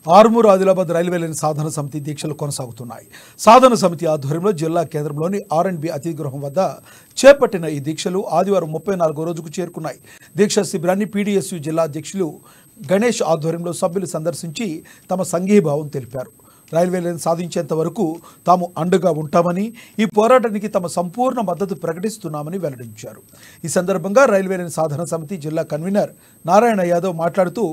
Armoor Adilabad railway line సాధన సమితి దీక్షలు కొనసాగుతున్నాయి. సాధన సమితి ఆధ్వర్యంలో జిల్లా కేంద్రంలోని R&B అతిథి గృహం వద్ద చేపట్టిన ఈ దీక్షలు ఆదివారం 34వ రోజుకు చేరుకున్నాయి. దీక్ష శిబిరాన్ని PDSU జిల్లా అధ్యక్షులు గణేష్ ఆధ్వర్యంలో సభ్యులు సందర్శించి తమ సంఘీభావం తెలిపారు. రైల్వే లైన్ సాధించేంత వరకు తాము అండగా ఉంటామని, ఈ పోరాటానికి తమ సంపూర్ణ మద్దతు ప్రకటిస్తున్నామని వెల్లడించారు. ఈ సందర్భంగా రైల్వే లైన్ సాధన సమితి జిల్లా కన్వీనర్ నారాయణ యాదవ్ మాట్లాడుతూ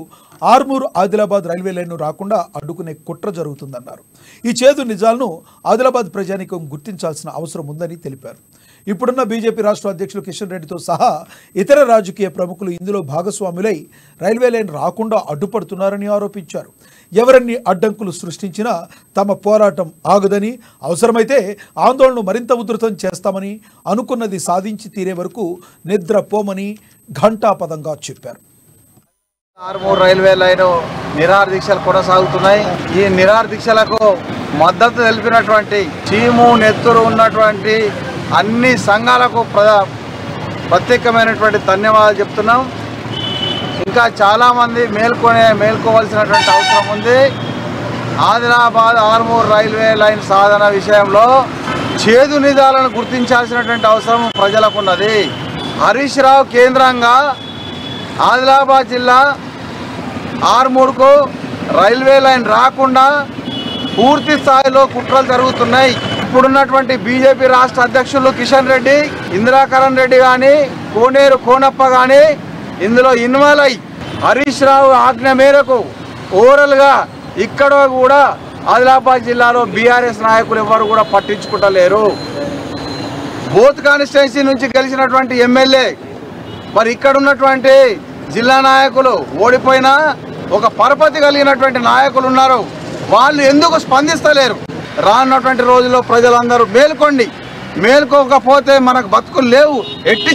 ఆర్మూర్ ఆదిలాబాద్ రైల్వే లైన్ను రాకుండా అడ్డుకునే కుట్ర జరుగుతుందన్నారు. ఈ చేదు నిజాలను ఆదిలాబాద్ ప్రజానీకం గుర్తించాల్సిన అవసరం ఉందని తెలిపారు. ఇప్పుడున్న బీజేపీ రాష్ట్ర అధ్యక్షులు కిషన్ రెడ్డితో సహా ఇతర రాజకీయ ప్రముఖులు ఇందులో భాగస్వాములై రైల్వే లైన్ రాకుండా అడ్డుపడుతున్నారని ఆరోపించారు. ఎవరన్ని అడ్డంకులు సృష్టించినా తమ పోరాటం ఆగదని, అవసరమైతే ఆందోళనను మరింత ఉధృతం చేస్తామని, అనుకున్నది సాధించి తీరే వరకు నిద్రపోమని ఘంటాపదంగా చెప్పారు. ఆర్మూర్ రైల్వే లైన్ నిరాహార దీక్షలు కొనసాగుతున్నాయి. ఈ నిరాహార దీక్షలకు మద్దతు తెలిపినటువంటి చీము నెత్తురు ఉన్నటువంటి అన్ని సంఘాలకు ప్రత్యేకమైనటువంటి ధన్యవాదాలు చెప్తున్నాం. ఇంకా చాలామంది మేల్కోవాల్సినటువంటి అవసరం ఉంది. ఆదిలాబాద్ ఆర్మూర్ రైల్వే లైన్ సాధన విషయంలో చేదు నిజాలను గుర్తించాల్సినటువంటి అవసరం ప్రజలకు ఉన్నది. హరీష్ రావు కేంద్రంగా ఆదిలాబాద్ జిల్లా ఆర్మూర్కు రైల్వే లైన్ రాకుండా పూర్తి స్థాయిలో కుట్రలు జరుగుతున్నాయి. ఇప్పుడున్నటువంటి బీజేపీ రాష్ట్ర అధ్యక్షులు కిషన్ రెడ్డి, ఇందిరాకరణ్ రెడ్డి కానీ, కోనేరు కోనప్ప కానీ ఇందులో ఇన్వాల్వ్ అయ్యి హరీష్ రావు ఆజ్ఞ మేరకు ఓవరాల్గా ఇక్కడ కూడా ఆదిలాబాద్ జిల్లాలో బీఆర్ఎస్ నాయకులు ఎవరు కూడా పట్టించుకుంటలేరు. బోత్ కాన్స్టిట్యున్సీ నుంచి గెలిచినటువంటి ఎమ్మెల్యే మరి ఇక్కడ ఉన్నటువంటి జిల్లా నాయకులు ఓడిపోయినా ఒక పరపతి కలిగినటువంటి నాయకులు ఉన్నారు. వాళ్ళు ఎందుకు స్పందిస్తలేరు? రానున్నటువంటి రోజుల్లో ప్రజలందరూ మేల్కోండి. మేల్కోకపోతే మనకు బతుకులు లేవు. ఎట్టి